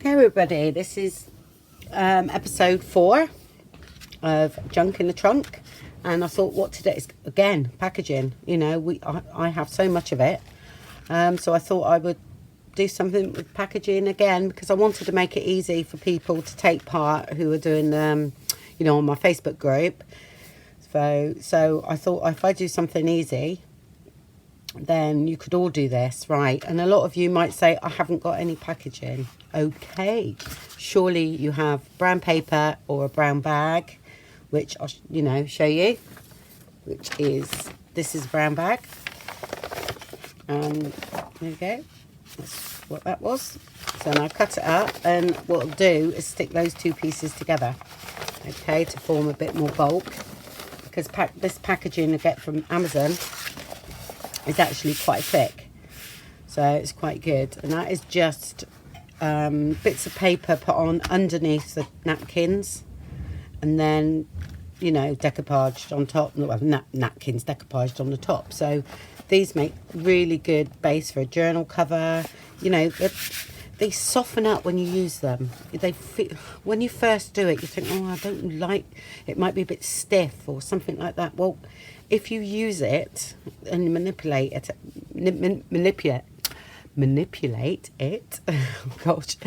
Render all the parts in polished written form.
Hey everybody, this is episode 4 of Junk in the Trunk, and I thought what today is, again, packaging. You know, I have so much of it, so I thought I would do something with packaging again, because I wanted to make it easy for people to take part who are doing you know, on my Facebook group. So I thought if I do something easy, then you could all do this, right? And a lot of you might say, I haven't got any packaging. Okay, surely you have brown paper or a brown bag, which I'll, you know, show you, which is, this is a brown bag. And there you go, that's what that was. So now cut it up, and what I'll do is stick those two pieces together, okay, to form a bit more bulk, because this packaging I get from Amazon is actually quite thick, so it's quite good. And that is just bits of paper put on underneath the napkins, and then, you know, decoupaged on top. Well, napkins decoupaged on the top. So these make really good base for a journal cover. You know, they soften up when you use them. When you first do it, you think, oh, I don't like it, might be a bit stiff or something like that. Well, if you use it and manipulate it, oh gosh,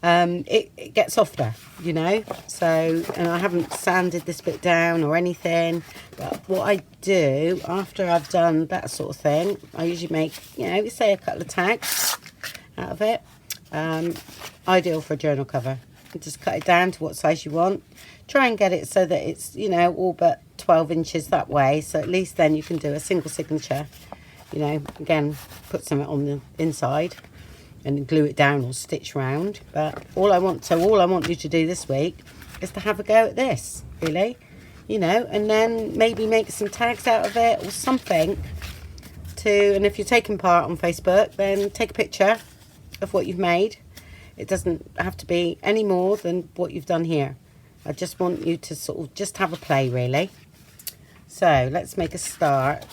it gets softer, you know. So, and I haven't sanded this bit down or anything, but what I do after I've done that sort of thing, I usually make, you know, say a couple of tags out of it. Ideal for a journal cover. You just cut it down to what size you want. Try and get it so that it's, you know, all but 12 inches that way, so at least then you can do a single signature. You know, again, put something on the inside and glue it down or stitch round. But all I want you to do this week is to have a go at this, really, you know, and then maybe make some tags out of it or something and if you're taking part on Facebook, then take a picture of what you've made. It doesn't have to be any more than what you've done here. I just want you to sort of just have a play, really. So let's make a start.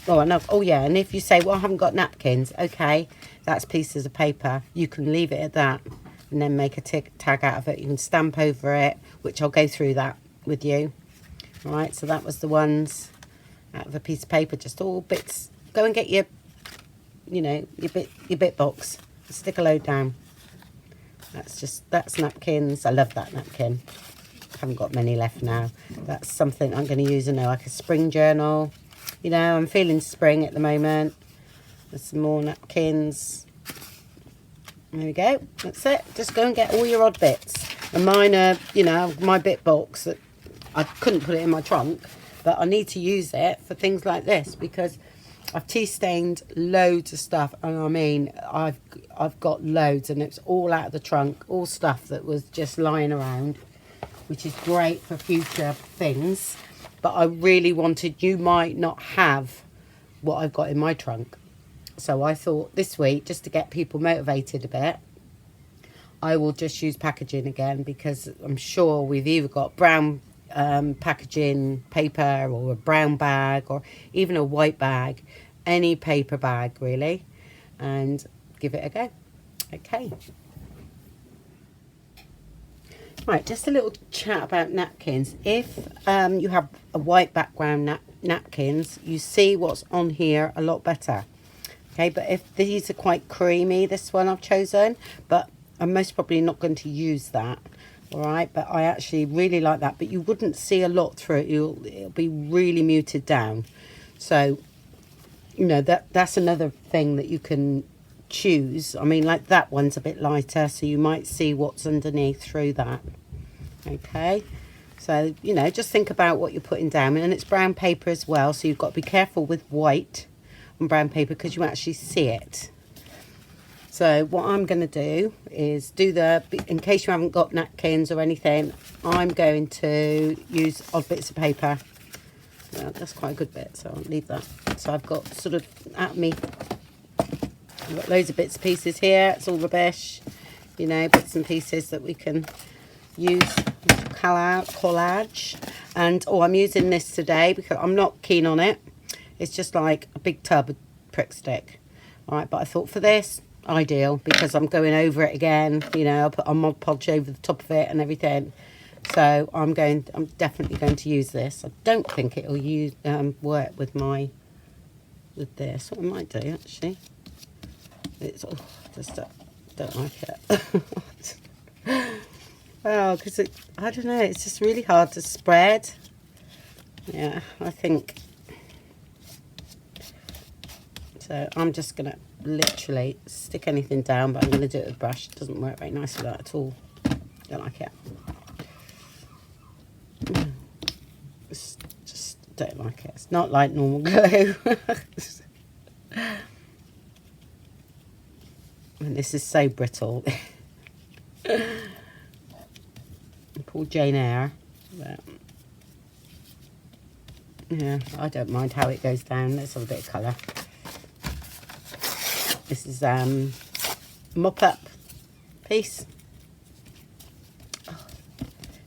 Oh, no. Oh yeah, and if you say, well, I haven't got napkins, okay, that's pieces of paper. You can leave it at that and then make a tag out of it. You can stamp over it, which I'll go through that with you. All right, so that was the ones out of a piece of paper, just all bits. Go and get your, you know, your bit box. Stick a load down. That's napkins. I love that napkin. I haven't got many left now. That's something I'm going to use, you know, like a spring journal. You know, I'm feeling spring at the moment. There's some more napkins. There we go. That's it. Just go and get all your odd bits. And mine are, you know, my bit box that I couldn't put it in my trunk, but I need to use it for things like this, because I've tea stained loads of stuff, and I mean, I've got loads, and it's all out of the trunk, all stuff that was just lying around, which is great for future things. But I really wanted, you might not have what I've got in my trunk, so I thought this week, just to get people motivated a bit, I will just use packaging again, because I'm sure we've either got brown packaging paper, or a brown bag, or even a white bag, any paper bag really, and give it a go. Okay, right, just a little chat about napkins. If you have a white background napkins, you see what's on here a lot better, okay. But if these are quite creamy, this one I've chosen, but I'm most probably not going to use that. All right, but I actually really like that, but you wouldn't see a lot through it. It'll be really muted down. So, you know, that's another thing that you can choose. I mean, like that one's a bit lighter, so you might see what's underneath through that. Okay, so, you know, just think about what you're putting down. And it's brown paper as well, so you've got to be careful with white on brown paper, because you actually see it. So what I'm going to do is in case you haven't got napkins or anything, I'm going to use odd bits of paper. Well, that's quite a good bit, so I'll leave that. So I've got sort of, I've got loads of bits and pieces here. It's all rubbish, you know, bits and pieces that we can use. Collage. And, I'm using this today because I'm not keen on it. It's just like a big tub of prick stick. All right, but I thought for this, ideal because I'm going over it again. You know, I'll put a Mod Podge over the top of it and everything. So I'm definitely going to use this. I don't think it'll work with this. What I might do actually, it's just don't like it. Oh, because I don't know, it's just really hard to spread. Yeah, I think so. I'm just gonna literally stick anything down, but I'm gonna do it with a brush. It doesn't work very nice with that at all. Don't like it. Just don't like it. It's not like normal glue. And this is so brittle. Poor Jane Eyre. But yeah, I don't mind how it goes down. Let's have a bit of colour. This is mop up piece. Oh,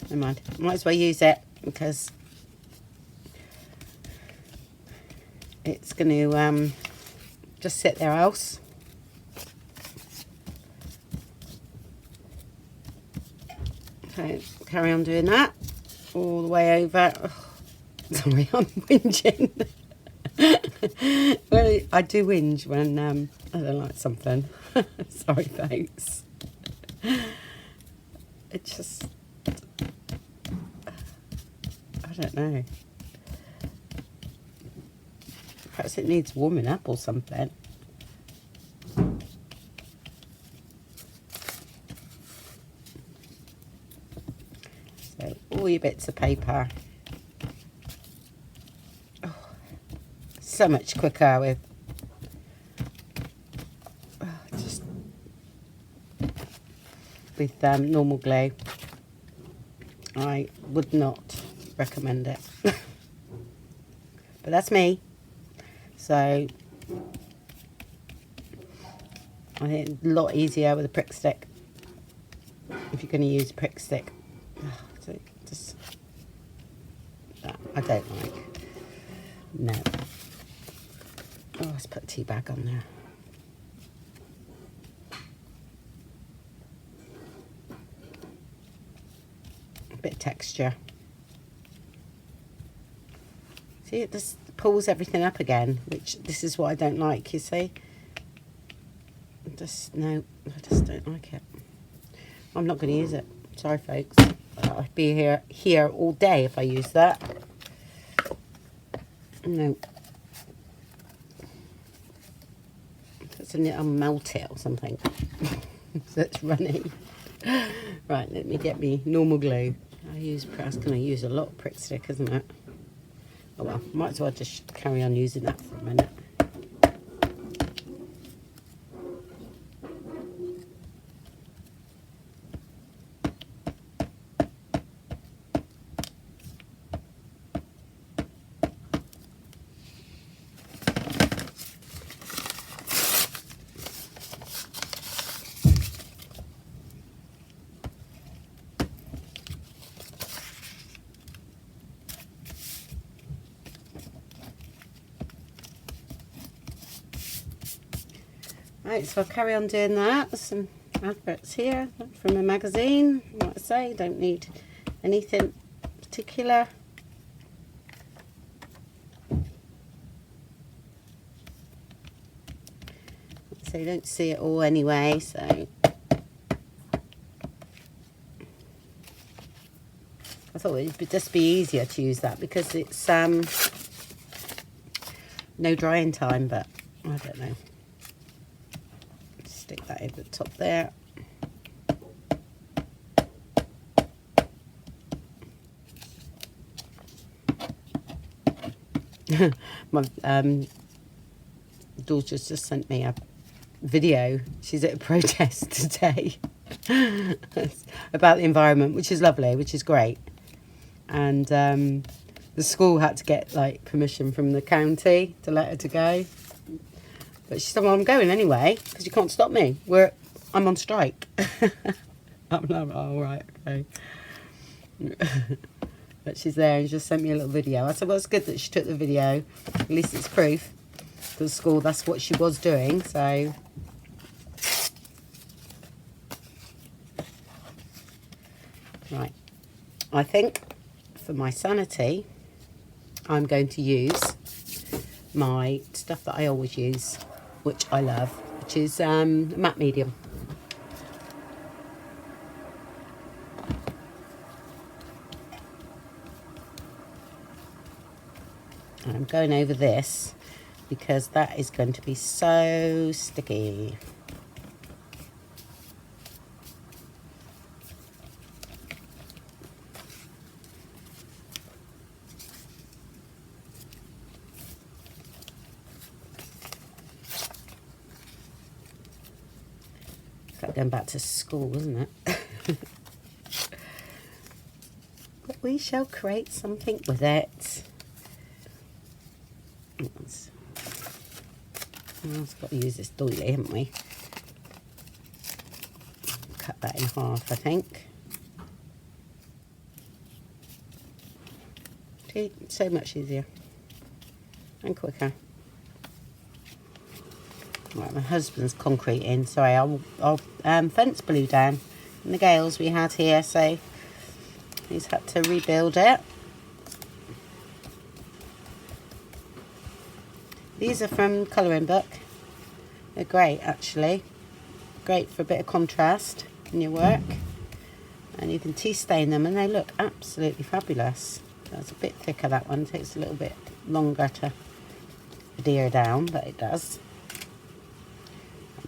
never mind. Might as well use it because it's going to just sit there else. Okay, carry on doing that all the way over. Oh, sorry, I'm whinging. Well, I do whinge when I don't like something. Sorry, folks. It just, I don't know. Perhaps it needs warming up or something. So all your bits of paper. Oh, so much quicker with normal glue. I would not recommend it. But that's me. So I think it's a lot easier with a prick stick if you're going to use a prick stick. So just that I don't like. No. Oh, let's put a tea bag on there. A bit of texture. See, it just pulls everything up again, which this is what I don't like, you see. No, I just don't like it. I'm not going to use it. Sorry, folks. I'd be here all day if I use that. No. I'll melt it or something. So it's running. Right, let me get me normal glue. I was going to use a lot of prick stick, isn't it? Oh well, might as well just carry on using that for a minute. Right, so I'll carry on doing that. There's some adverts here from a magazine. Like I say, don't need anything particular. So you don't see it all anyway, so I thought it would just be easier to use that because it's no drying time, but I don't know. Stick that over the top there. My daughter's just sent me a video. She's at a protest today about the environment, which is lovely, which is great. And the school had to get like permission from the county to let her to go. But she said, well, I'm going anyway, because you can't stop me. I'm on strike. I'm like, oh, right, okay. But she's there and she just sent me a little video. I said, well, it's good that she took the video. At least it's proof to the school that's what she was doing. So Right, I think for my sanity, I'm going to use my stuff that I always use, which I love, which is matte medium. And I'm going over this because that is going to be so sticky. It's like going back to school, isn't it? But we shall create something with it. We've got to use this doily, haven't we? Cut that in half, I think. See, so much easier and quicker. Right, my husband's concreting. Sorry, I'll fence blew down in the gales we had here, so he's had to rebuild it. These are from colouring book. They're great, actually. Great for a bit of contrast in your work. And you can tea stain them and they look absolutely fabulous. That's a bit thicker, that one. It takes a little bit longer to adhere down, but it does.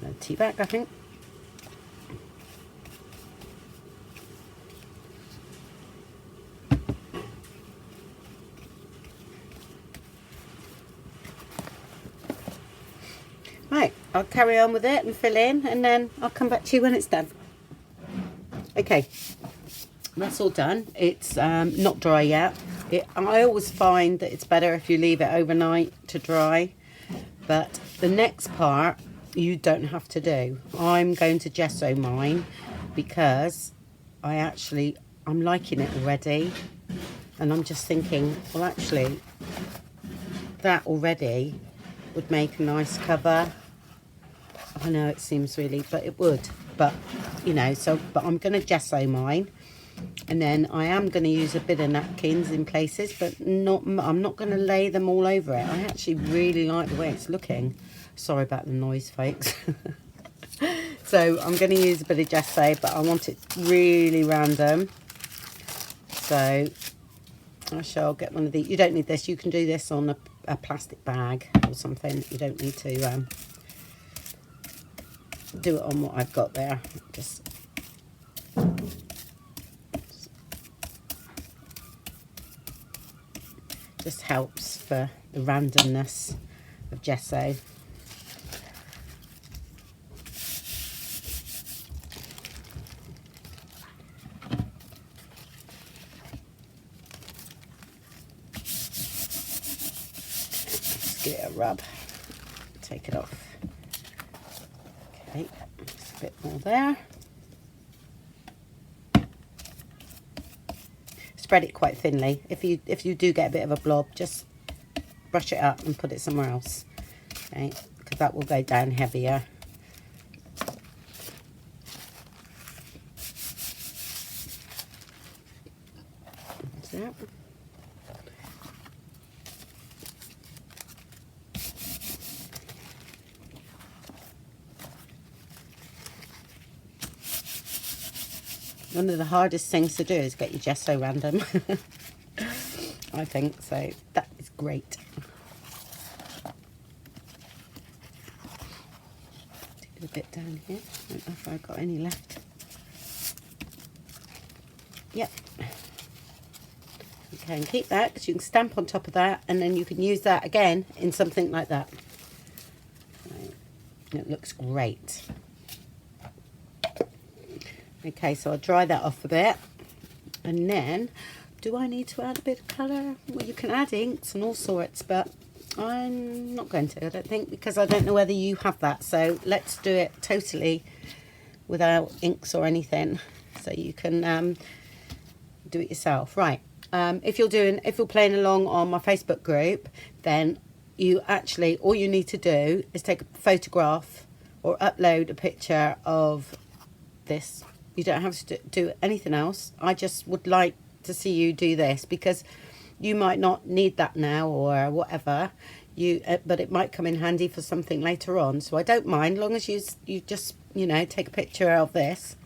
And a tea bag, I think. Right, I'll carry on with it and fill in, and then I'll come back to you when it's done. Okay, that's all done. It's not dry yet. I always find that it's better if you leave it overnight to dry, but the next part you don't have to do. I'm going to gesso mine because I'm liking it already, and I'm just thinking, well, actually that already would make a nice cover. I know it seems really, but it would. But, you know, but I'm going to gesso mine. And then I am going to use a bit of napkins in places, but I'm not going to lay them all over it. I actually really like the way it's looking. Sorry about the noise, folks. So I'm going to use a bit of gesso, but I want it really random. So I shall get one of these. You don't need this. You can do this on a plastic bag or something. You don't need to do it on what I've got there. Just helps for the randomness of gesso. Just give it a rub, take it off. Okay, just a bit more there. Spread it quite thinly. If you do get a bit of a blob, just brush it up and put it somewhere else. Okay, because that will go down heavier. That's it. One of the hardest things to do is get your gesso random. I think so. That is great. Do a bit down here. I don't know if I've got any left. Yep. Okay, and keep that because you can stamp on top of that, and then you can use that again in something like that. Right. It looks great. Okay, so I'll dry that off a bit, and then do I need to add a bit of colour? Well, you can add inks and all sorts, but I'm not going to, I don't think, because I don't know whether you have that. So let's do it totally without inks or anything, so you can do it yourself. Right, if you're playing along on my Facebook group, then you actually, all you need to do is take a photograph or upload a picture of this You don't have to do anything else. I just would like to see you do this, because you might not need that now or whatever. But it might come in handy for something later on. So I don't mind, long as you just, you know, take a picture of this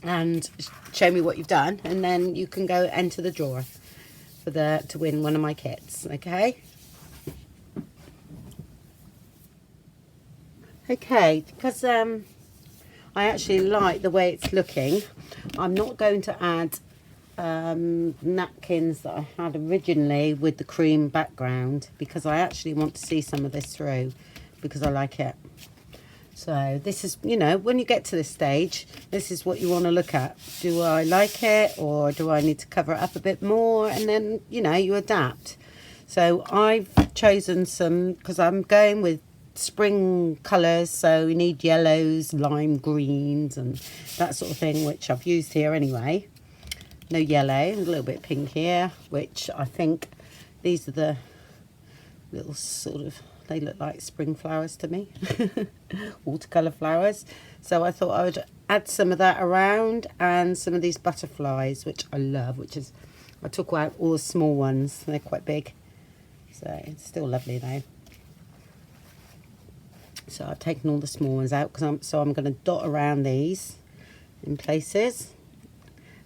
and show me what you've done, and then you can go enter the drawer for to win one of my kits. Okay. Okay, because I actually like the way it's looking, I'm not going to add napkins that I had originally with the cream background, because I actually want to see some of this through, because I like it. So this is, you know, when you get to this stage, this is what you want to look at. Do I like it, or do I need to cover it up a bit more? And then, you know, you adapt. So I've chosen some, because I'm going with spring colours, so we need yellows, lime greens and that sort of thing, which I've used here anyway. No yellow, a little bit pink here, which I think these are the little sort of, they look like spring flowers to me. Watercolour flowers. So I thought I would add some of that around, and some of these butterflies, which I love, which is, I took out all the small ones, they're quite big. So it's still lovely though. So I've taken all the small ones out, because I'm going to dot around these in places.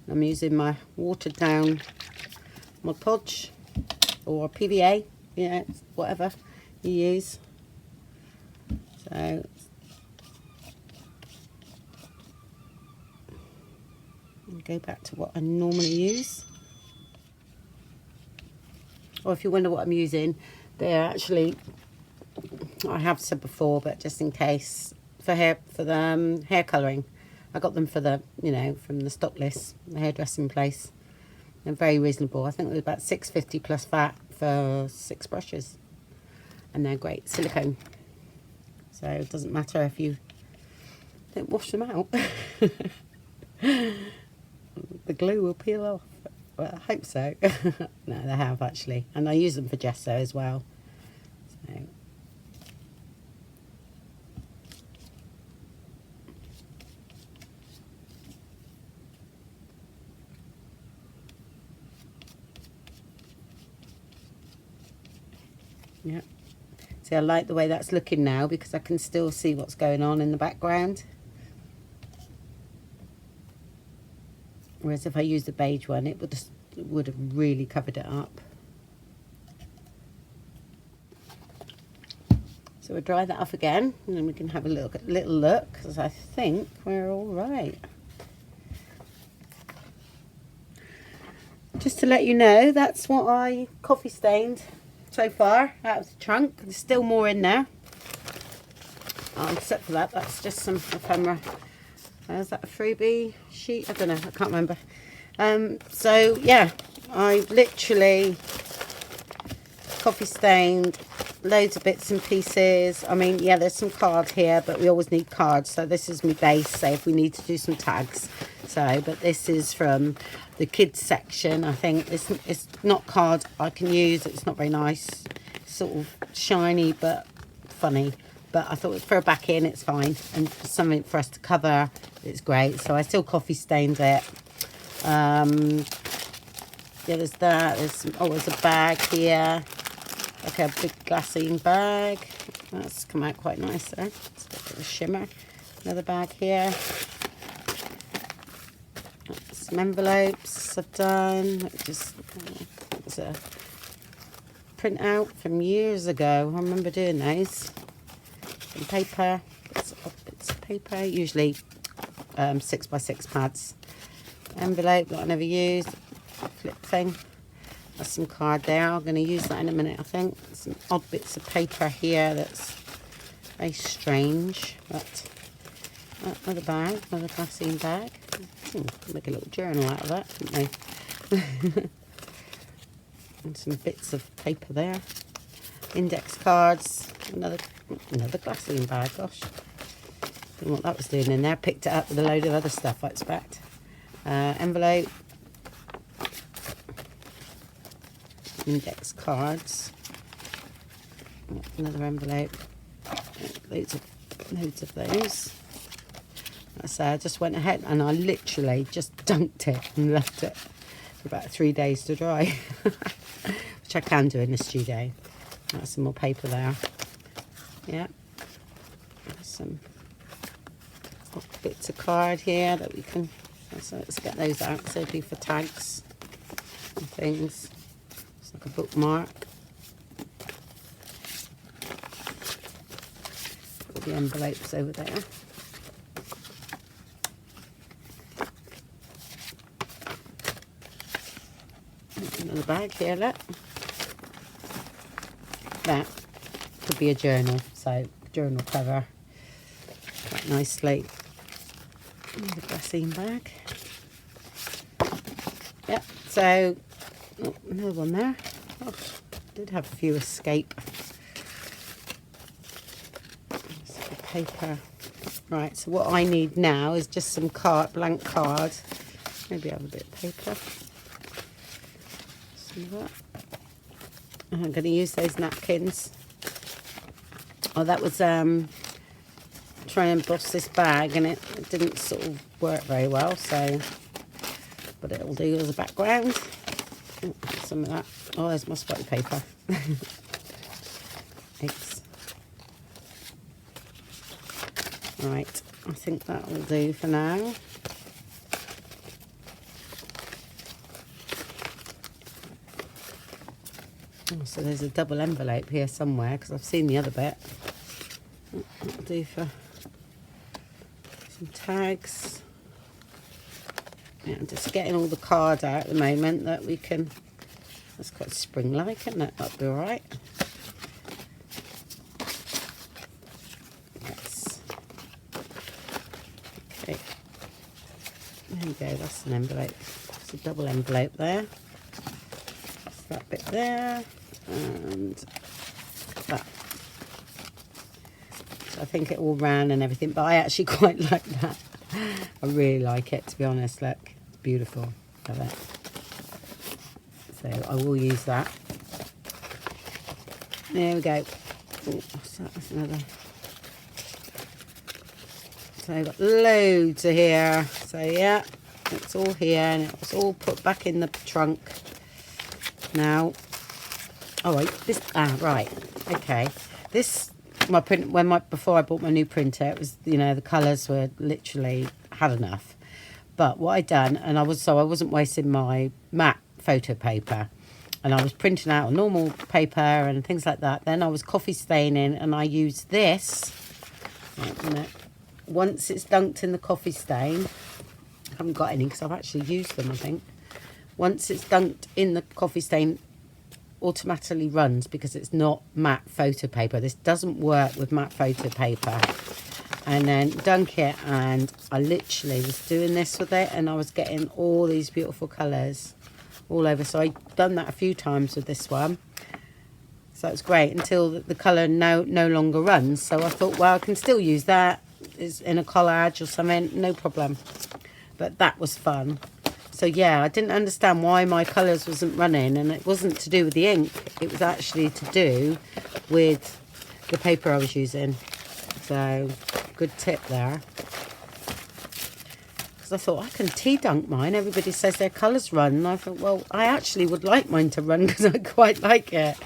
I'm using my watered down Mod Podge or PVA, you know, whatever you use. So I'll go back to what I normally use. Or if you wonder what I'm using, they're actually, I have said before, but just in case, for the hair colouring. I got them for the, you know, from the stock list, the hairdressing place. They're very reasonable. I think it was about £6.50 plus VAT for 6 brushes, and they're great silicone. So it doesn't matter if you don't wash them out. The glue will peel off. Well, I hope so. No, they have actually, and I use them for gesso as well. So. Yeah, see, I like the way that's looking now, because I can still see what's going on in the background. Whereas if I used the beige one, it would have really covered it up. So we'll dry that off again, and then we can have a little look, because I think we're all right. Just to let you know, that's what I coffee stained so far out of the trunk. There's still more in there. Except for that, that's just some ephemera. Is that a freebie sheet? I don't know, I can't remember. So yeah, I literally coffee stained loads of bits and pieces. I mean, yeah, there's some card here, but we always need cards. So this is my base, say if we need to do some tags. So, but this is from the kids section. I think it's not card I can use. It's not very nice. It's sort of shiny but funny. But I thought for a back in, it's fine. And for something for us to cover, it's great. So I still coffee stained it. Yeah, there's that. There's a bag here. Like a big glassine bag. That's come out quite nice there. It's a bit of a shimmer. Another bag here. Some envelopes I've done. It's a print out from years ago. I remember doing those. Some paper. Bits of paper. Usually 6x6 pads. Envelope that I never used. Flip thing. That's some card there. I'm going to use that in a minute, I think. Some odd bits of paper here that's very strange. But another bag, another glassine bag. Make a little journal out of that, couldn't they? And some bits of paper there. Index cards. Another glassine bag. Gosh, don't know what that was doing in there. Picked it up with a load of other stuff, I expect. Envelope. Index cards. Another envelope. Loads of those. So I just went ahead and I literally just dunked it and left it for about 3 days to dry, which I can do in the studio. That's some more paper there. Yeah, some bits of card here that we can, so let's get those out. So it'll be for tags and things. It's like a bookmark. Put the envelopes over there. Another bag here, look. That could be a journal, so journal cover quite nicely. The glassine bag. Yep, so oh, another one there. Oh, did have a few escape. Paper. Right, so what I need now is just some blank card. Maybe have a bit of paper. Some of that. And I'm going to use those napkins. Oh, that was trying to emboss this bag, and it didn't sort of work very well. So, but it'll do as a background. Oh, some of that. Oh, there's my spotty paper. Eggs. Right, I think that will do for now. Oh, so there's a double envelope here somewhere because I've seen the other bit. That'll do for some tags. Yeah, I'm just getting all the card out at the moment that we can. That's quite spring-like, isn't it? That'll be all right. There we go, that's an envelope. It's a double envelope there. That's that bit there, and that. So I think it all ran and everything, but I actually quite like that. I really like it, to be honest. Look, it's beautiful. Love it. So I will use that. There we go. Oh, what's that? That's another. So I've got loads of here. So yeah, it's all here and it's all put back in the trunk now. Oh wait, this right, okay. This my print before I bought my new printer, it was, you know, the colours were literally had enough. But what I done, and I wasn't wasting my matte photo paper, and I was printing out normal paper and things like that. Then I was coffee staining, and I used this. Once it's dunked in the coffee stain, I haven't got any because I've actually used them, I think. Once it's dunked in the coffee stain, automatically runs because it's not matte photo paper. This doesn't work with matte photo paper. And then dunk it, and I literally was doing this with it, and I was getting all these beautiful colours all over. So I've done that a few times with this one. So it's great until the colour no longer runs. So I thought, well, I can still use that. Is in a collage or something, no problem. But that was fun. So yeah, I didn't understand why my colours wasn't running, and it wasn't to do with the ink, it was actually to do with the paper I was using. So good tip there, because I thought I can tea dunk mine, everybody says their colours run, and I thought, well, I actually would like mine to run because I quite like it,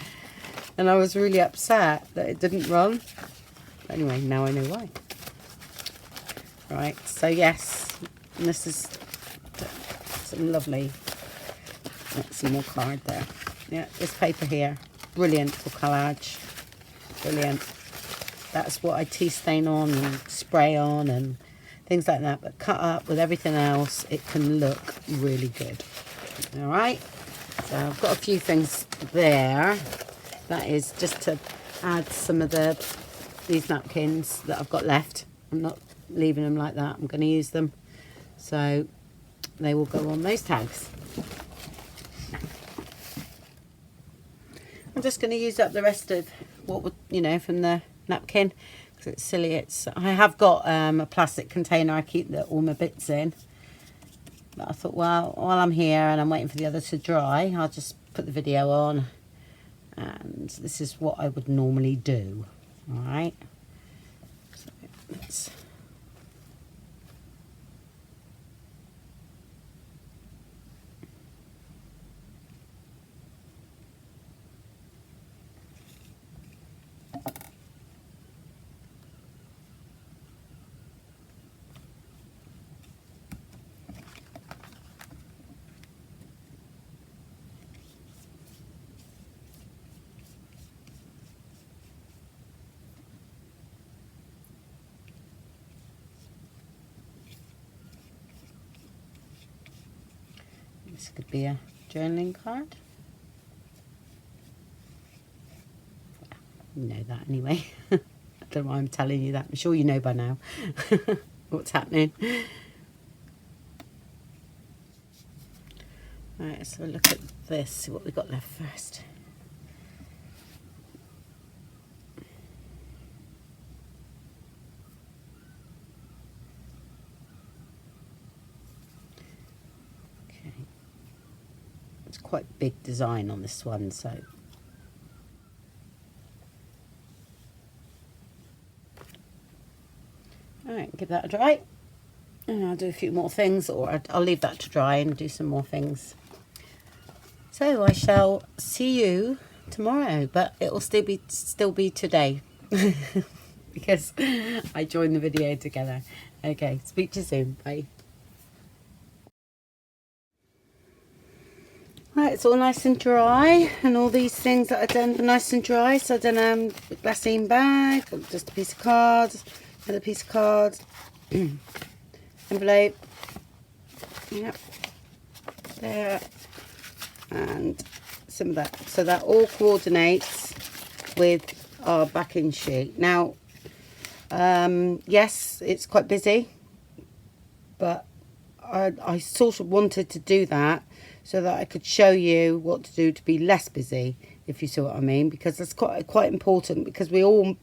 and I was really upset that it didn't run. But anyway, now I know why. Right, so yes, and this is some lovely, let's see more card there. Yeah, this paper here, brilliant for collage, brilliant. That's what I tea stain on and spray on and things like that, but cut up with everything else, it can look really good. All right, so I've got a few things there. That is just to add some of these napkins that I've got left. I'm not leaving them like that, I'm going to use them, so they will go on those tags. I'm just going to use up the rest of what would, you know, from the napkin, because it's silly. I have got a plastic container I keep all my bits in, but I thought, well, while I'm here and I'm waiting for the other to dry, I'll just put the video on, and this is what I would normally do. All right, so let's This could be a journaling card. You know that anyway. I don't know why I'm telling you that. I'm sure you know by now what's happening. Right, let's have a look at this, see what we've got left first. Okay. It's quite big design on this one, so. Alright, give that a dry. And I'll do a few more things, or I'll leave that to dry and do some more things. So I shall see you tomorrow, but it will still be today because I joined the video together. Okay, speak to you soon. Bye. Right, it's all nice and dry, and all these things that I've done are nice and dry. So I've done a glassine bag, just a piece of card, another piece of card, envelope, yep, there, and some of that. So that all coordinates with our backing sheet. Now, yes, it's quite busy, but I sort of wanted to do that so that I could show you what to do to be less busy, if you see what I mean, because that's quite important, because we all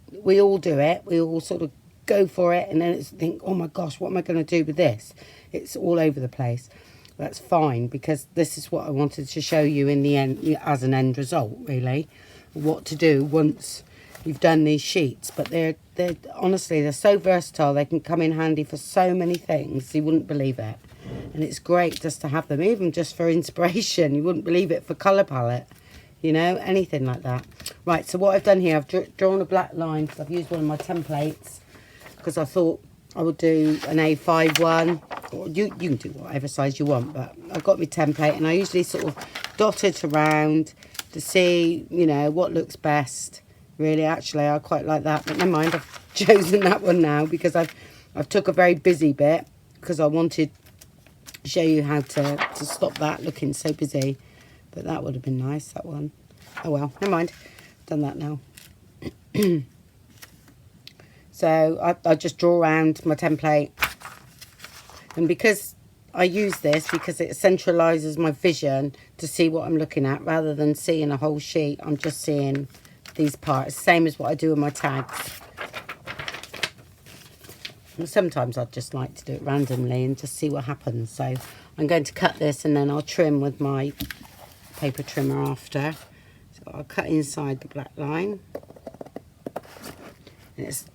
do it. We all sort of go for it, and then it's think, oh my gosh, what am I going to do with this? It's all over the place. That's fine, because this is what I wanted to show you in the end, as an end result, really, what to do once you've done these sheets. But they're honestly, they're so versatile. They can come in handy for so many things, you wouldn't believe it. And it's great just to have them, even just for inspiration. You wouldn't believe it, for colour palette, you know, anything like that. Right, so what I've done here, I've drawn a black line, because I've used one of my templates, because I thought I would do an A5 one, or you can do whatever size you want, but I've got my template, and I usually sort of dot it around to see, you know, what looks best. Really, actually, I quite like that, but never mind, I've chosen that one now, because I've took a very busy bit, because I wanted to show you how to stop that looking so busy. But that would have been nice, that one. Oh well, never mind, I've done that now. So I just draw around my template, and because I use this, because it centralises my vision to see what I'm looking at, rather than seeing a whole sheet, I'm just seeing these parts, same as what I do with my tags. And sometimes I'd just like to do it randomly and just see what happens. So I'm going to cut this, and then I'll trim with my paper trimmer after. So I'll cut inside the black line, and it's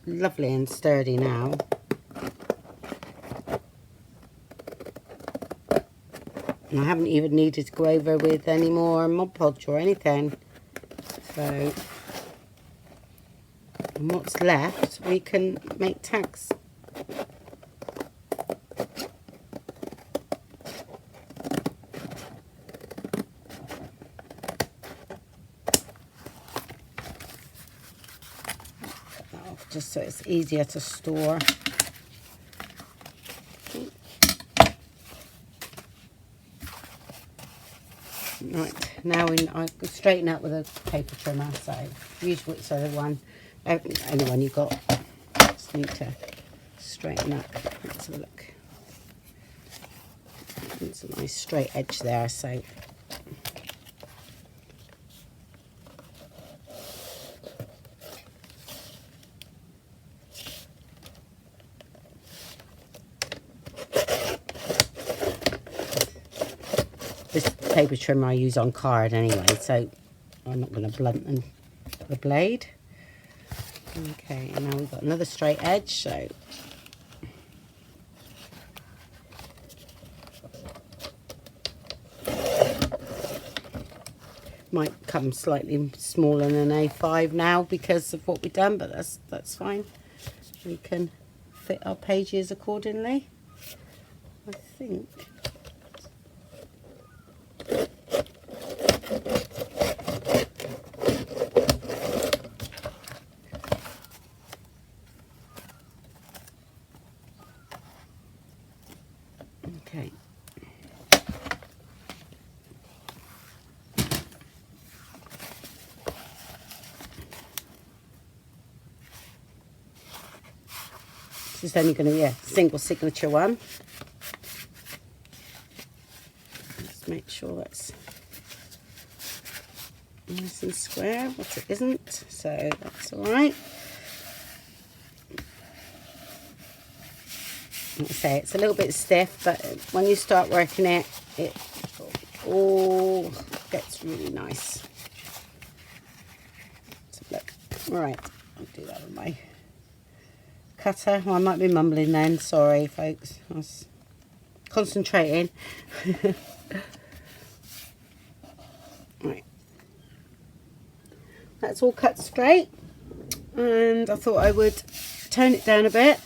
lovely and sturdy now. And I haven't even needed to go over with any more Mod Podge or anything. So, and what's left, we can make tags. Cut that off just so it's easier to store. Right, now I straighten out with a paper trimmer, so use whichever one, anyone you got. Just need to straighten up. Let's have a look. It's a nice straight edge there, so this paper trimmer I use on card anyway, so I'm not going to blunt the blade. Okay, and now we've got another straight edge, so might come slightly smaller than A5 now because of what we've done, but that's fine. We can fit our pages accordingly, I think. Okay. This is only going to be a single signature one. Just make sure that's nice and square, but it isn't, so that's all right. Like I say, it's a little bit stiff, but when you start working it, it all gets really nice. So look, all right, I'll do that with my cutter. Well, I might be mumbling then, sorry folks, I was concentrating. Right, that's all cut straight, and I thought I would tone it down a bit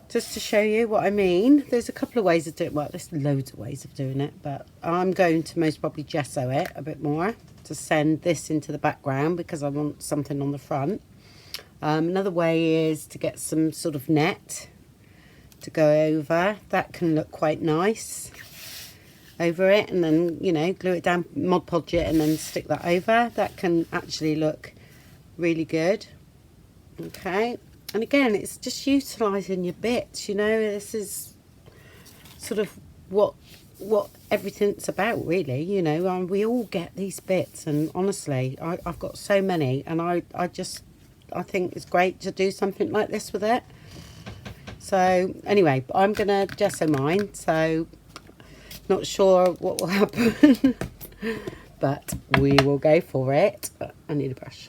just to show you what I mean. There's a couple of ways of doing it. Well, there's loads of ways of doing it, but I'm going to most probably gesso it a bit more to send this into the background because I want something on the front. Another way is to get some sort of net to go over. That can look quite nice over it, and then, you know, glue it down, Mod Podge it, and then stick that over. That can actually look really good. Okay, and again, it's just utilising your bits, you know. This is sort of what everything's about, really, you know. We all get these bits, and honestly, I've got so many, and I think it's great to do something like this with it. So anyway, I'm gonna gesso mine, so not sure what will happen, but we will go for it. I need a brush.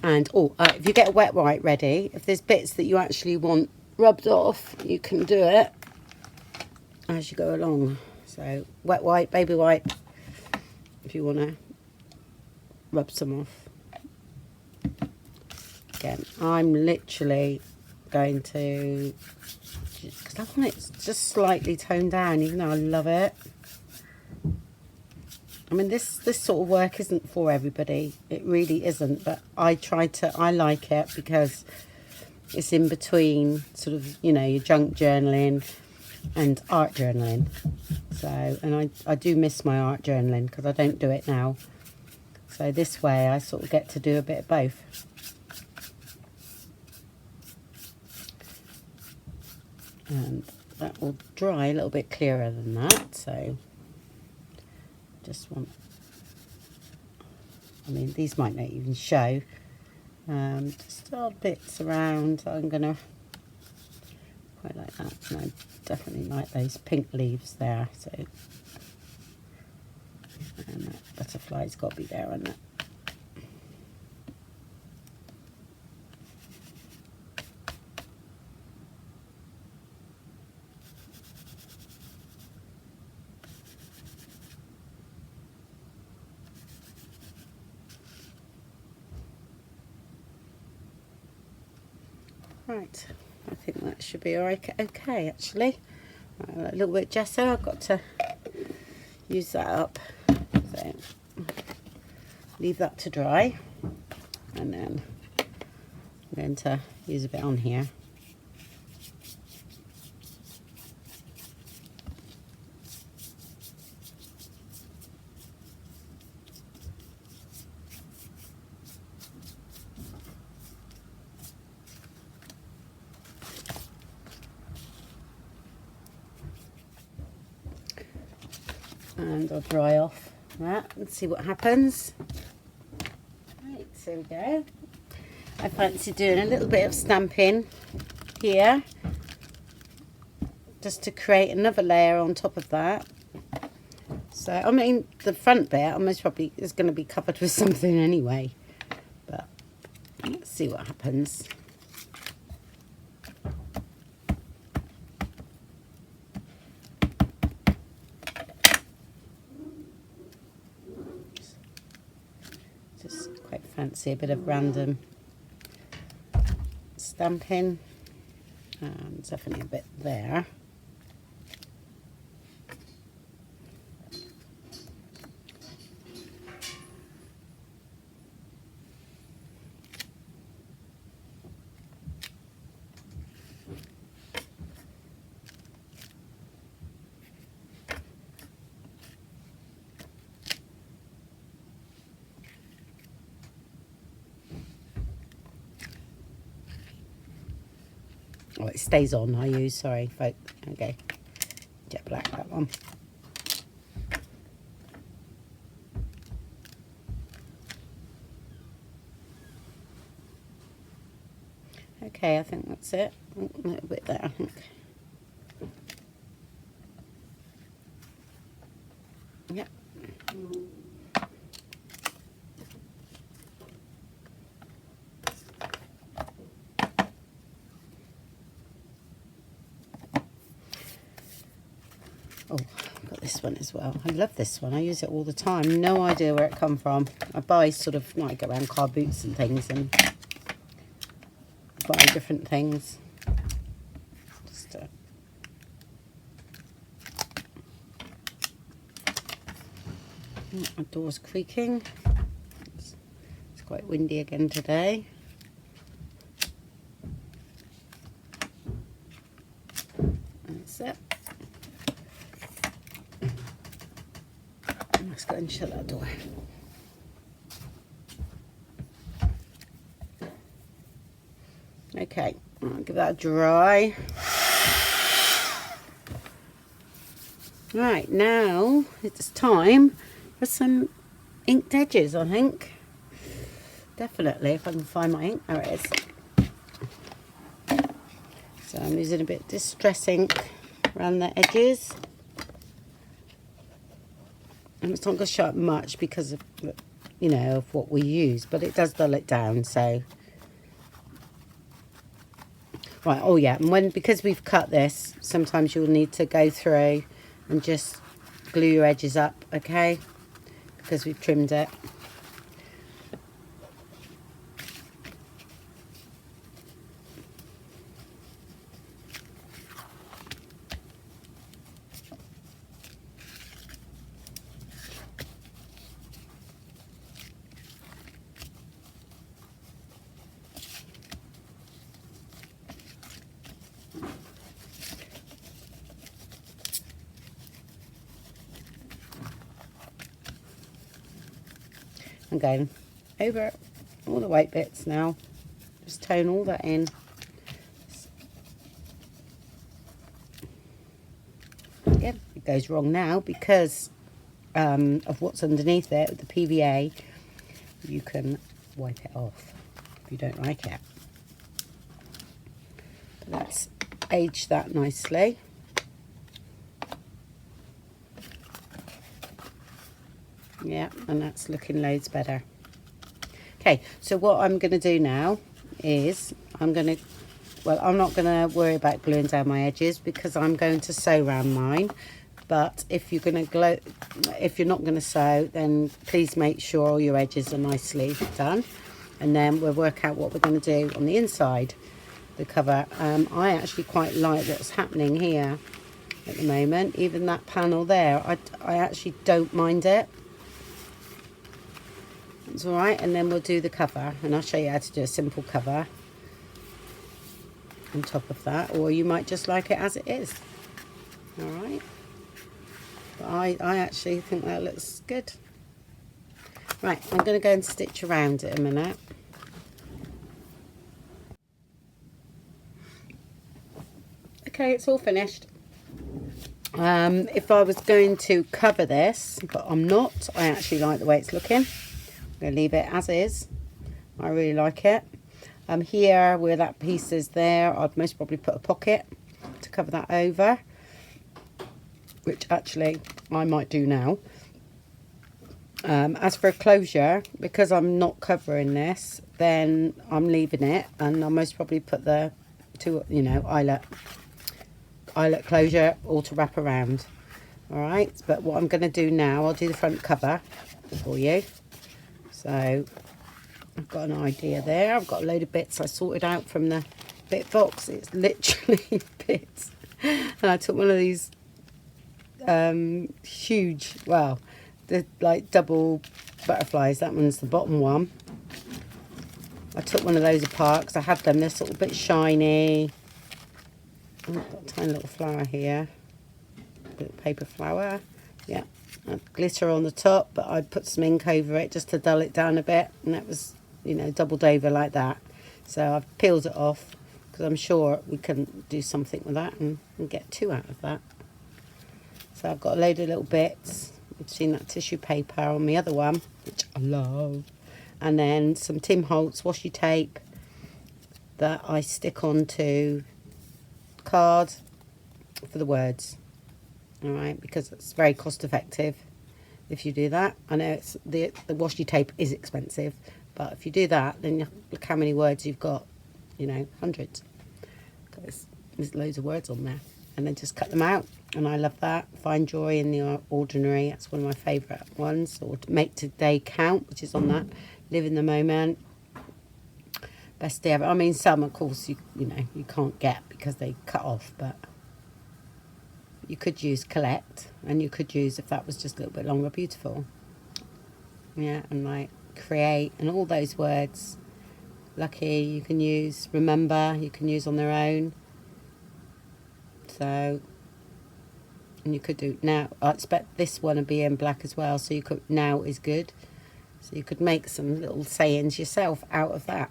And if you get a wet wipe ready, if there's bits that you actually want rubbed off, you can do it as you go along. So wet wipe, baby wipe, if you want to rub some off. Again, I'm literally going to, because I want it just slightly toned down, even though I love it. I mean, this sort of work isn't for everybody. It really isn't, but I like it because it's in between sort of, you know, your junk journaling and art journaling. So, and I do miss my art journaling because I don't do it now. So this way I sort of get to do a bit of both. And that will dry a little bit clearer than that, so just want, I mean, these might not even show, just odd bits around. I'm gonna quite like that, and I definitely like those pink leaves there, so, and that butterfly's got to be there, hasn't it? Right, I think that should be alright. Okay, actually, a little bit of gesso. I've got to use that up. So leave that to dry, and then I'm going to use a bit on here. And I'll dry off that and see what happens. Right, so we go. I fancy doing a little bit of stamping here, just to create another layer on top of that. So, I mean, the front bit almost probably is going to be covered with something anyway, but let's see what happens. Fancy a bit of random stamping, and definitely a bit there. Oh, it stays on, I use, sorry, folk. Okay, jet black, that one. Okay, I think that's it. Oh, a little bit there, I think. Yep. Oh, I've got this one as well. I love this one. I use it all the time. No idea where it come from. I buy sort of, like, go around car boots and things and buy different things. Just my door's creaking. It's quite windy again today. That's it. Let's go and shut that door. Okay, I'll give that a dry. Right, now it's time for some inked edges, I think. Definitely, if I can find my ink. There it is. So I'm using a bit of Distress ink around the edges. And it's not going to show up much because of, you know, of what we use, but it does dull it down, so. Right, oh yeah, and because we've cut this, sometimes you'll need to go through and just glue your edges up, okay? Because we've trimmed it. I'm going over all the white bits now. Just tone all that in. Yeah, it goes wrong now because of what's underneath it, the PVA. You can wipe it off if you don't like it. But let's age that nicely. Yeah, and that's looking loads better. Okay, so what I'm going to do now is I'm not going to worry about gluing down my edges because I'm going to sew around mine. But if you're not going to sew, then please make sure all your edges are nicely done, and then we'll work out what we're going to do on the inside, the cover. I actually quite like what's happening here at the moment. Even that panel there, I actually don't mind it. It's all right, and then we'll do the cover, and I'll show you how to do a simple cover on top of that, or you might just like it as it is. All right, but I actually think that looks good. Right, I'm going to go and stitch around it a minute. Okay, it's all finished. If I was going to cover this, but I'm not, I actually like the way it's looking. I'm going to leave it as is. I really like it. Here where that piece is there, I'd most probably put a pocket to cover that over, which actually I might do now. As for a closure, because I'm not covering this, then I'm leaving it, and I'll most probably put the two, you know, eyelet closure all to wrap around. All right, but what I'm going to do now, I'll do the front cover for you. So I've got an idea there. I've got a load of bits I sorted out from the bit box. It's literally bits. And I took one of these huge, well, the like double butterflies. That one's the bottom one. I took one of those apart because I had them. They're sort of a bit shiny. Oh, I've got a tiny little flower here. Little paper flower. Yeah. Glitter on the top, but I put some ink over it just to dull it down a bit, and that was, you know, doubled over like that. So I've peeled it off, because I'm sure we can do something with that and get 2 out of that. So I've got a load of little bits. You've seen that tissue paper on the other one, which I love. And then some Tim Holtz washi tape that I stick onto card for the words. Alright, because it's very cost effective if you do that. I know it's the washi tape is expensive, but if you do that, then you look how many words you've got, you know, hundreds. There's loads of words on there. And then just cut them out, and I love that. Find joy in the ordinary, that's one of my favourite ones. Or to make today count, which is on that. Live in the moment. Best day ever. I mean, some of course you know you can't get because they cut off, but you could use collect, and you could use, if that was just a little bit longer, beautiful. Yeah, and like create, and all those words. Lucky you can use, remember you can use on their own. So, and you could do now. I expect this one to be in black as well, so you could, now is good. So you could make some little sayings yourself out of that.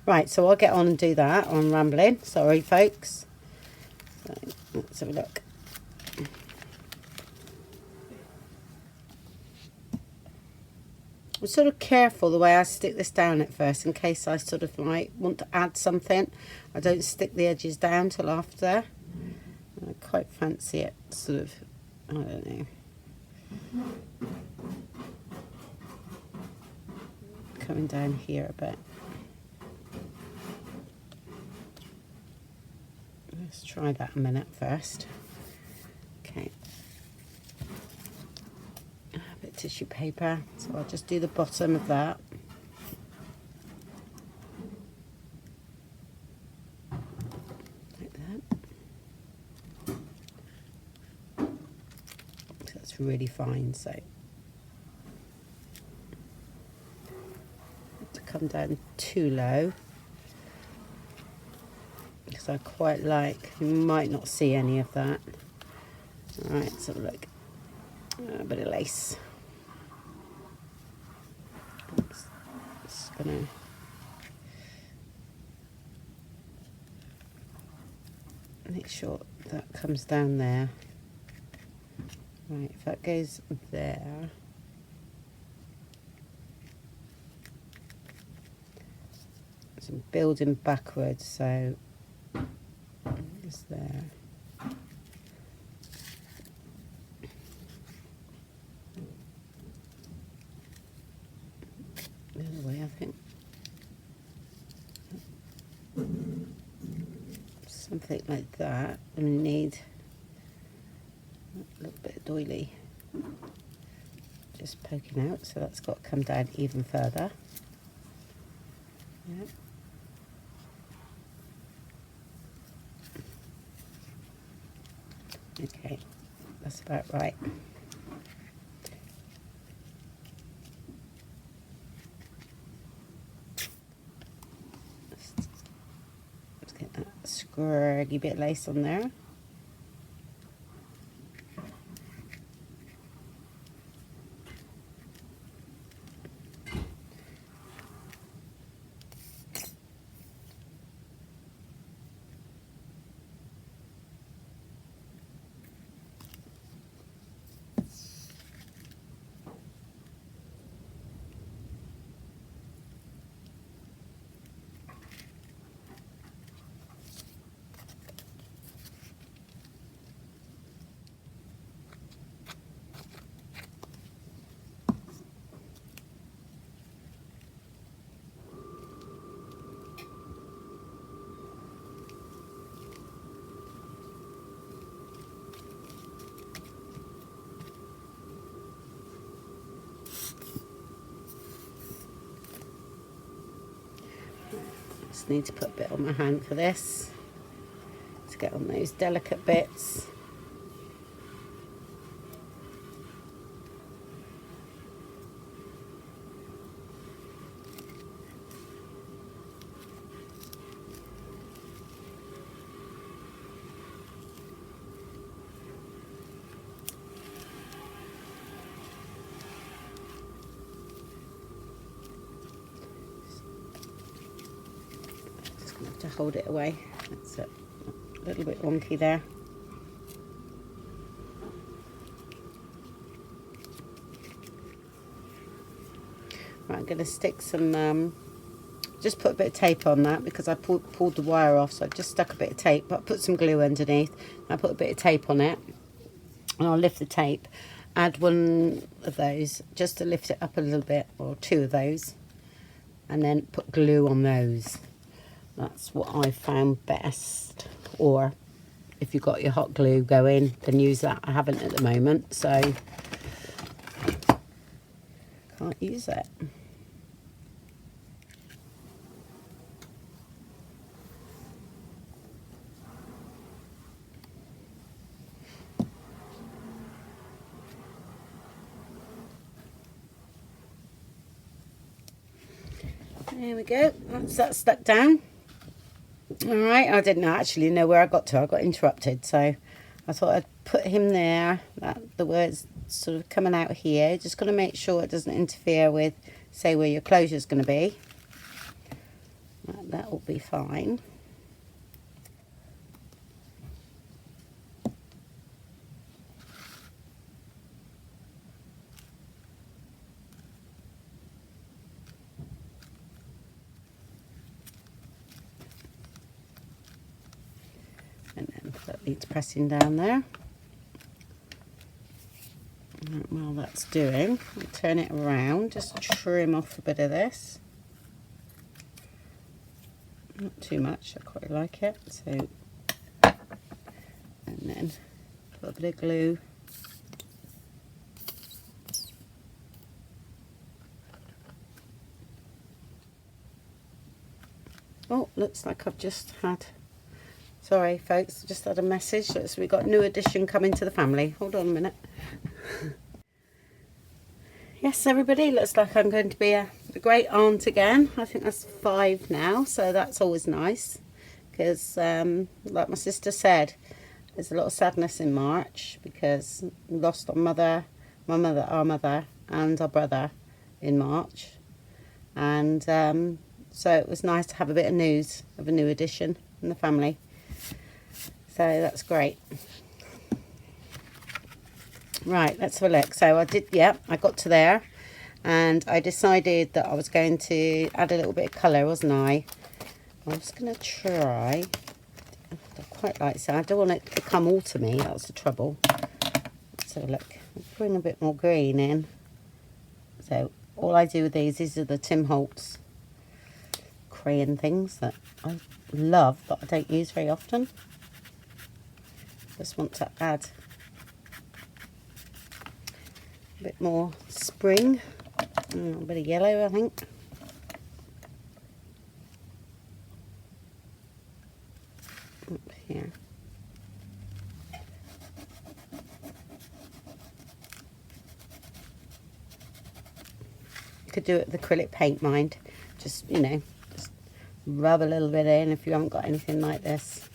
Right, so I'll get on and do that. I'm rambling, sorry folks. So, let's have a look. I'm sort of careful the way I stick this down at first, in case I sort of like want to add something. I don't stick the edges down till after. I quite fancy it sort of, I don't know, coming down here a bit. Let's try that a minute first. Okay. A bit of tissue paper, so I'll just do the bottom of that. Like that. So that's really fine, so not to come down too low, because I quite like, you might not see any of that. Alright, so look, a bit of lace. Oops. Just gonna make sure that comes down there. Right, if that goes there, so I'm building backwards, so it's there. The other way, I think. Something like that. And we need a little bit of doily just poking out, so that's got to come down even further. Yeah. Okay, that's about right. Let's get that scraggy bit of lace on there. Just need to put a bit on my hand for this to get on those delicate bits. have to hold it away. That's a little bit wonky there. Right, I'm going to stick some, just put a bit of tape on that because I pulled the wire off, so I just stuck a bit of tape, but I put some glue underneath. I put a bit of tape on it, and I'll lift the tape, add one of those just to lift it up a little bit, or two of those, and then put glue on those. That's what I found best. Or if you've got your hot glue going, then use that. I haven't at the moment, so can't use it. There we go. That's that stuck down. Alright, I didn't actually know where I got to. I got interrupted, so I thought I'd put him there. The words sort of coming out here. Just got to make sure it doesn't interfere with, say, where your closure's going to be. That will be fine. And then that needs pressing down there. And while that's doing, I'll turn it around, just trim off a bit of this. Not too much, I quite like it. So, and then put a bit of glue. Oh, looks like I've just had, sorry folks, just had a message. So we got a new addition coming to the family. Hold on a minute. Yes, everybody, looks like I'm going to be a great aunt again. I think that's 5 now, so that's always nice. Because, like my sister said, there's a lot of sadness in March because we lost our mother, our mother, and our brother in March. And so it was nice to have a bit of news of a new addition in the family. So that's great. Right, let's have a look. So I did, yeah, I got to there, and I decided that I was going to add a little bit of colour, wasn't I? I was going to try, I quite like so. I don't want it to come all to me, that's the trouble. Let's have a look. I'll bring a bit more green in. So all I do with these are the Tim Holtz crayon things that I love, but I don't use very often. Just want to add a bit more spring, a bit of yellow, I think. Up here. You could do it with acrylic paint, mind. Just, you know, just rub a little bit in if you haven't got anything like this.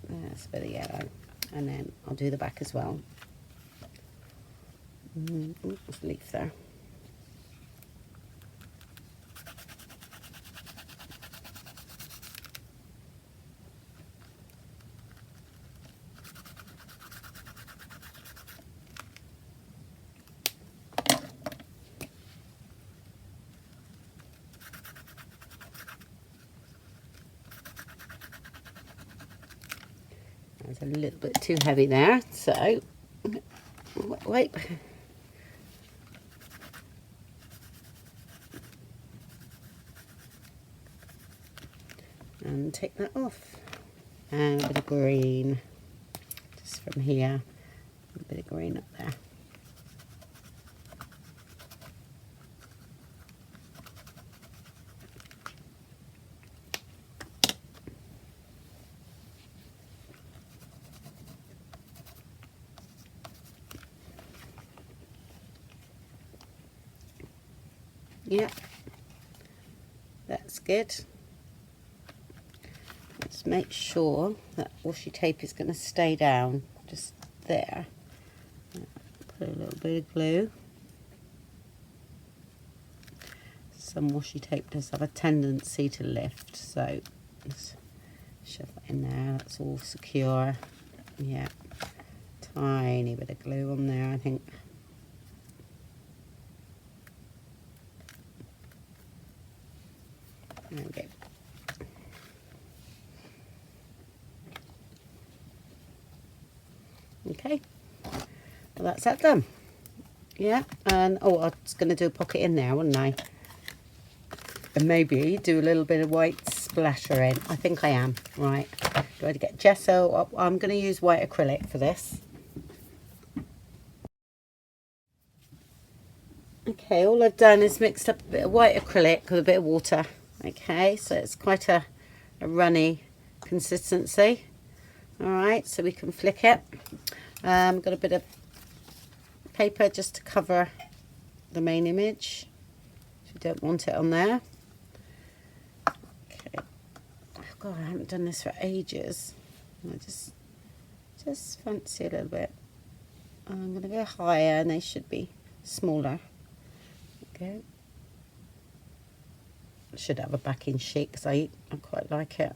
That's a bit of yellow. And then I'll do the back as well. There's a leaf there. It's a little bit too heavy there, so wait. And take that off. And a bit of green, just from here, a bit of green up there. Yeah, that's good. Let's make sure that washi tape is going to stay down just there. Put a little bit of glue. So some washi tape does have a tendency to lift, so let's shove that in there. That's all secure. Yeah, tiny bit of glue on there, I think. There we go. Okay, well that's that done. Yeah, and oh, I was going to do a pocket in there, wasn't I? And maybe do a little bit of white splattering. I think I am. Right, do I get gesso? I'm going to use white acrylic for this. Okay, all I've done is mixed up a bit of white acrylic with a bit of water. Okay, so it's quite a runny consistency. All right, so we can flick it. Got a bit of paper just to cover the main image if you don't want it on there. Okay. Oh God, I haven't done this for ages. I just fancy a little bit. I'm going to go higher, and they should be smaller. Okay. I should have a backing sheet because I quite like it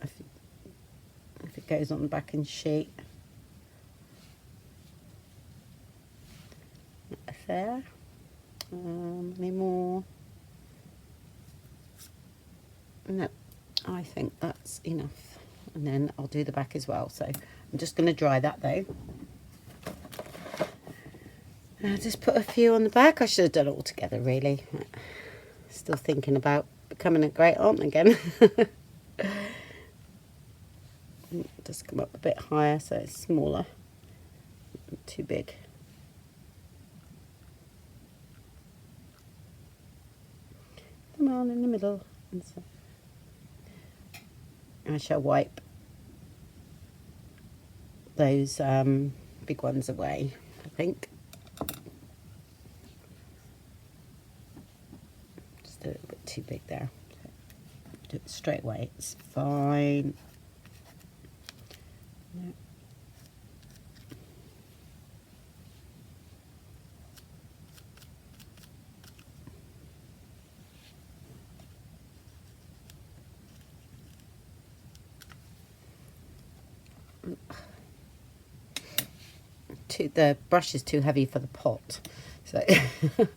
if it goes on the backing sheet. There. Any more? No, I think that's enough. And then I'll do the back as well. So I'm just going to dry that though. I'll just put a few on the back. I should have done it all together really. Still thinking about becoming a great aunt again. Just come up a bit higher so it's smaller. Not too big. Come on in the middle. And so I shall wipe those big ones away, I think. Just a little bit too big there. Do it straight away, it's fine. Yeah. The brush is too heavy for the pot, so if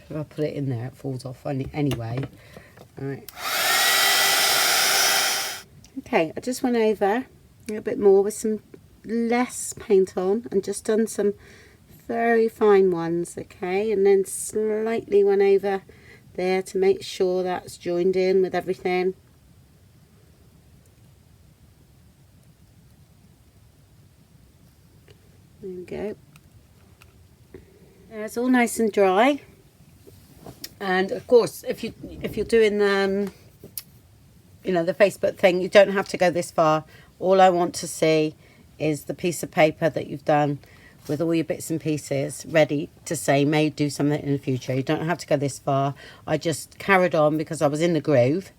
I put it in there it falls off anyway. All right. Okay, I just went over a little bit more with some less paint on and just done some very fine ones. Okay, and then slightly went over there to make sure that's joined in with everything. There we go. It's all nice and dry. And of course, if you're doing you know, the Facebook thing, you don't have to go this far. All I want to see is the piece of paper that you've done with all your bits and pieces ready to say may do something in the future. You don't have to go this far. I just carried on because I was in the groove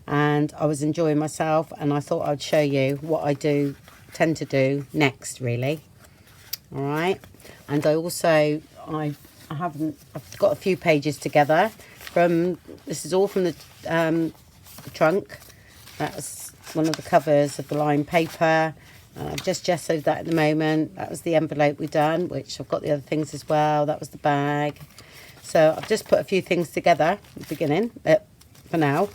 and I was enjoying myself, and I thought I'd show you what I tend to do next really. All right, and I also I've got a few pages together from, this is all from the trunk. That's one of the covers of the lined paper. I've just gessoed that at the moment. That was the envelope we done, which I've got the other things as well. That was the bag. So I've just put a few things together at the beginning for now,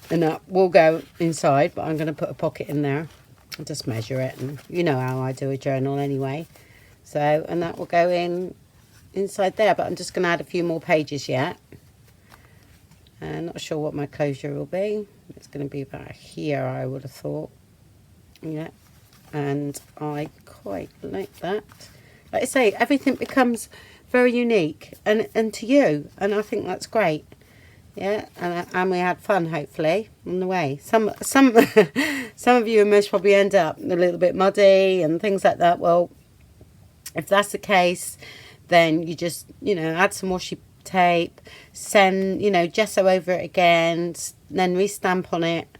and that will go inside, but I'm going to put a pocket in there. I'll just measure it, and you know how I do a journal anyway. So, and that will go inside there, but I'm just going to add a few more pages yet. I'm not sure what my closure will be. It's going to be about here, I would have thought. Yeah, and I quite like that. Like I say, everything becomes very unique and to you, and I think that's great. Yeah, and we had fun hopefully on the way. Some some of you most probably end up a little bit muddy and things like that. Well, if that's the case, then you just, you know, add some washi tape, send, you know, gesso over it again, then re-stamp on it,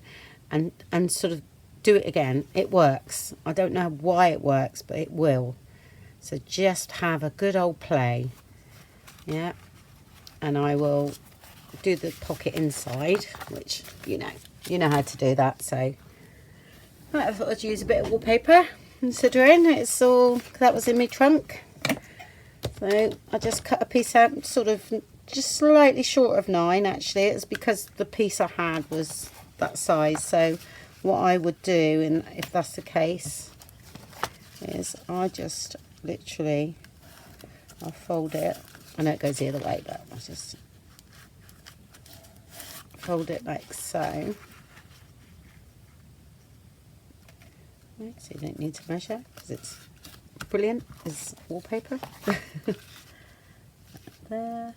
and sort of do it again. It works. I don't know why it works, but it will. So just have a good old play. Yeah. and I will do the pocket inside, which you know how to do that. So right, I thought I'd use a bit of wallpaper, considering it's all that was in my trunk. So I just cut a piece out, sort of just slightly short of 9 actually. It's because the piece I had was that size. So what I would do, and if that's the case, is I just literally, I'll fold it. I know it goes the other way, but I'll just fold it like so. Right, so you don't need to measure because it's brilliant as wallpaper. There.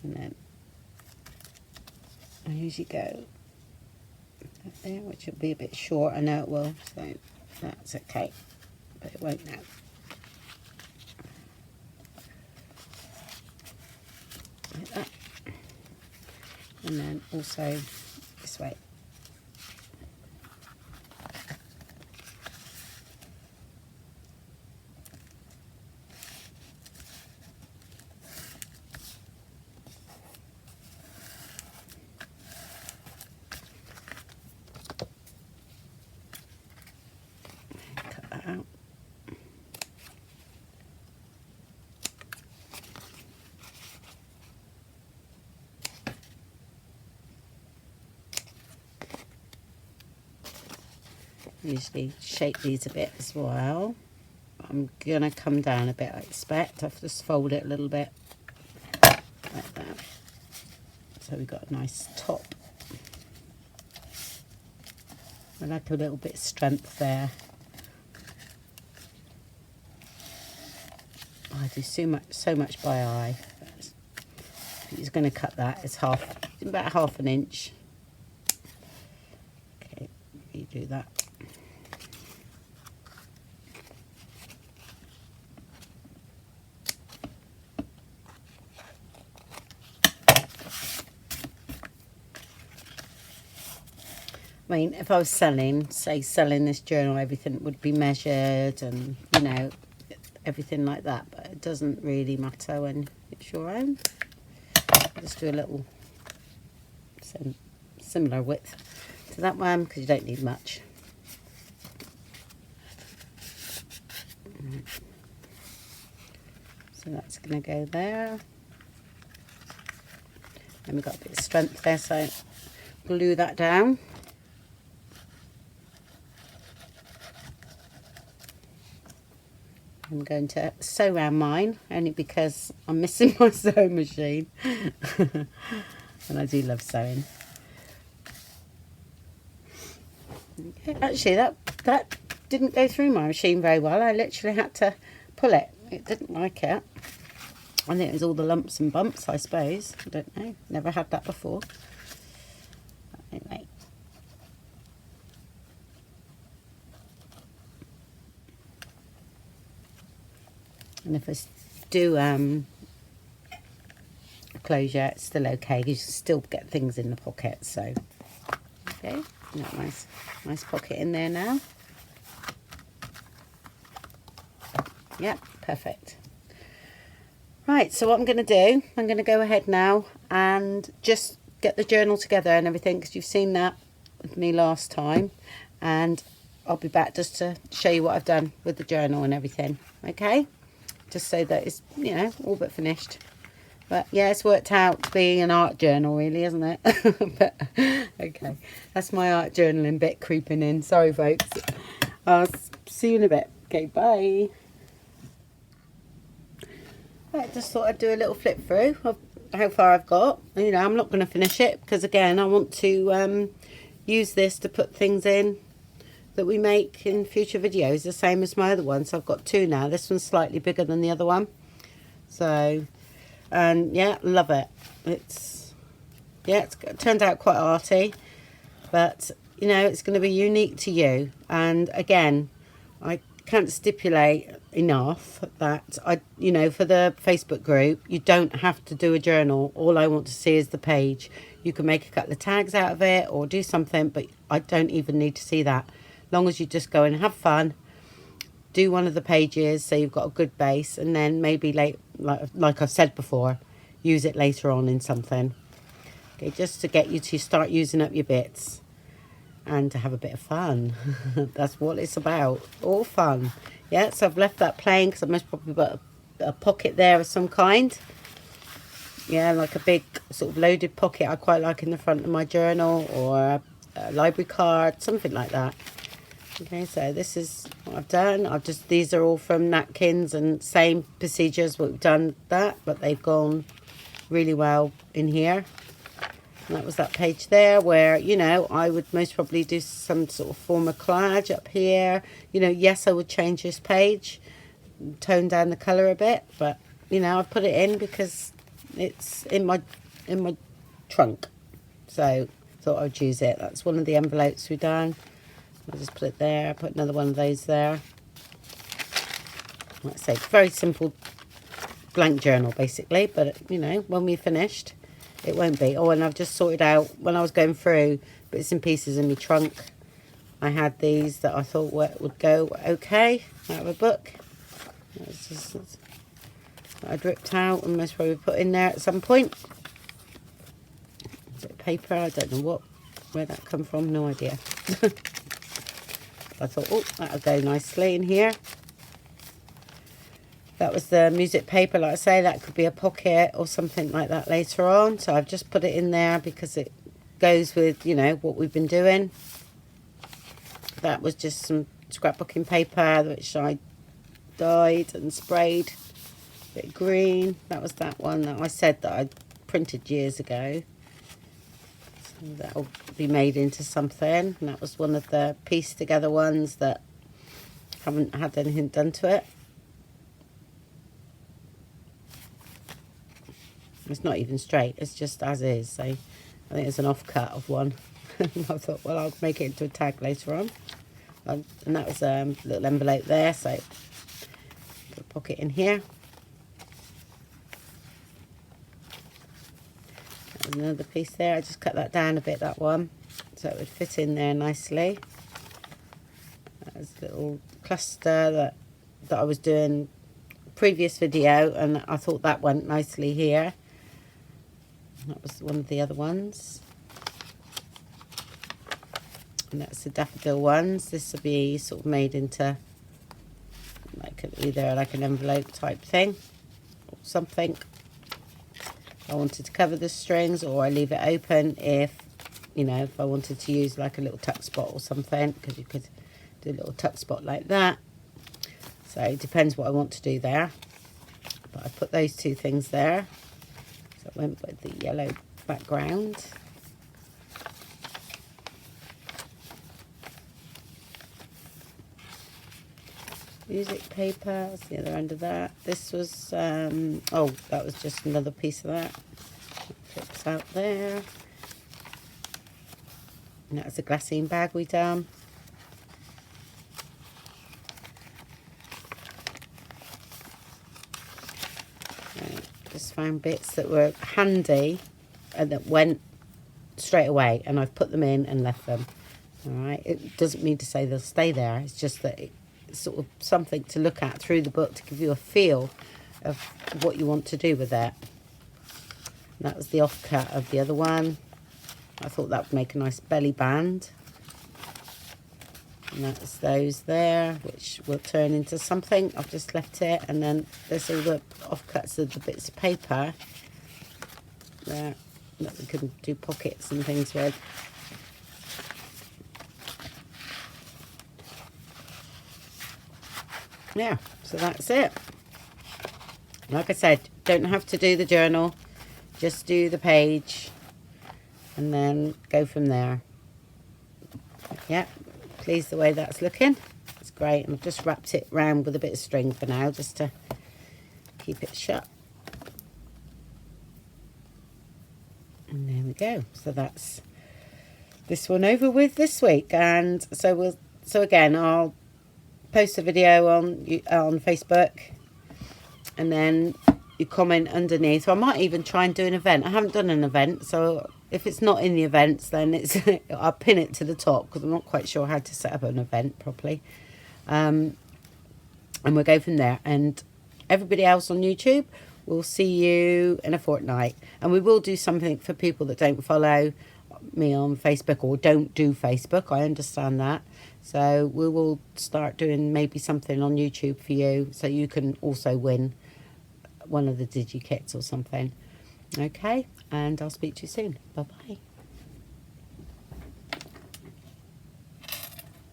And then I usually go up there, which will be a bit short. I know it will, so that's okay, but it won't now. Like that. And then also this way. Cut that out. Usually shape these a bit as well. I'm gonna come down a bit, I expect. I've just fold it a little bit like that, so we've got a nice top. I like a little bit of strength there. I do so much by eye. If you're going to cut that, it's about half an inch. Okay, you do that. I mean, if I was selling this journal, everything would be measured and, you know, everything like that. But it doesn't really matter when it's your own. I'll just do a little similar width to that one because you don't need much. So that's going to go there. And we've got a bit of strength there, so glue that down. I'm going to sew around mine only because I'm missing my sewing machine. And I do love sewing. Okay. Actually, that didn't go through my machine very well. I literally had to pull it. It didn't like it. I think it was all the lumps and bumps, I suppose. I don't know. Never had that before. Anyway. And if I do closure, it's still okay because you still get things in the pocket. So, okay, got nice pocket in there now. Yep, perfect. Right, so what I'm going to do, I'm going to go ahead now and just get the journal together and everything because you've seen that with me last time, and I'll be back just to show you what I've done with the journal and everything. Okay. Just so that it's, you know, all but finished. But yeah, it's worked out to be an art journal really, isn't it? But okay, that's my art journaling bit creeping in. Sorry folks. I'll see you in a bit. Okay, bye. Right, just thought I'd do a little flip through of how far I've got. You know, I'm not going to finish it because again I want to use this to put things in that we make in future videos, the same as my other ones. So I've got 2 now. This one's slightly bigger than the other one. So, and yeah, love it. It's turned out quite arty, but you know, it's going to be unique to you. And again, I can't stipulate enough that you know, for the Facebook group, you don't have to do a journal. All I want to see is the page. You can make a couple of tags out of it or do something, but I don't even need to see that. Long as you just go and have fun, do one of the pages so you've got a good base, and then maybe like I've said before, use it later on in something. Okay, just to get you to start using up your bits and to have a bit of fun. That's what it's about, all fun. Yeah, so I've left that plain because I've most probably got a pocket there of some kind. Yeah, like a big sort of loaded pocket I quite like in the front of my journal, or a library card, something like that. Okay, so this is what I've done. These are all from napkins, and same procedures we've done that, but they've gone really well in here. And that was that page there where, you know, I would most probably do some sort of form of collage up here. You know, yes, I would change this page, tone down the colour a bit, but, you know, I've put it in because it's in my trunk. So thought I'd use it. That's one of the envelopes we've done. I'll just put it there, put another one of those there. Like I say, very simple blank journal basically, but, you know, when we're finished, it won't be. Oh, and I've just sorted out, when I was going through bits and pieces in my trunk, I had these that I thought would go okay out of a book. It's just I'd ripped out and most probably put in there at some point. A bit of paper, I don't know where that come from, no idea. I thought, oh, that'll go nicely in here. That was the music paper, like I say, that could be a pocket or something like that later on. So I've just put it in there because it goes with, you know, what we've been doing. That was just some scrapbooking paper, which I dyed and sprayed a bit green. That was that one that I said that I printed years ago. So that'll be made into something. And that was one of the pieced together ones that haven't had anything done to it. It's not even straight, it's just as is. So I think it's an offcut of one. I thought, well, I'll make it into a tag later on. And that was a little envelope there, so put a pocket in here. That was another piece there. I just cut that down a bit, that one, so it would fit in there nicely. That was a little cluster that I was doing previous video, and I thought that went nicely here. That was one of the other ones. And that's the daffodil ones. This will be sort of made into like either like an envelope type thing or something. I wanted to cover the strings, or I leave it open if, you know, if I wanted to use like a little tuck spot or something, because you could do a little tuck spot like that. So it depends what I want to do there. But I put those two things there. So I went with the yellow background. Music paper, that's the other end of that. This was, oh, that was just another piece of that. Flips out there. And that's a glassine bag we done. Just found bits that were handy and that went straight away, and I've put them in and left them. All right, it doesn't mean to say they'll stay there. It's just that it's sort of something to look at through the book to give you a feel of what you want to do with it. And that was the offcut of the other one. I thought that would make a nice belly band. And that's those there, which will turn into something. I've just left it. And then there's all the offcuts of the bits of paper there that we can do pockets and things with. Yeah, so that's it. Like I said, don't have to do the journal. Just do the page and then go from there. Yeah. Pleased the way that's looking. It's great. And I've just wrapped it round with a bit of string for now, just to keep it shut. And there we go. So that's this one over with this week. And so again, I'll post a video on Facebook, and then you comment underneath. So I might even try and do an event. I haven't done an event, so if it's not in the events, then I'll pin it to the top, because I'm not quite sure how to set up an event properly. And we'll go from there. And everybody else on YouTube, we'll see you in a fortnight. And we will do something for people that don't follow me on Facebook or don't do Facebook. I understand that. So we will start doing maybe something on YouTube for you, so you can also win one of the digi kits or something. Okay, and I'll speak to you soon. Bye bye.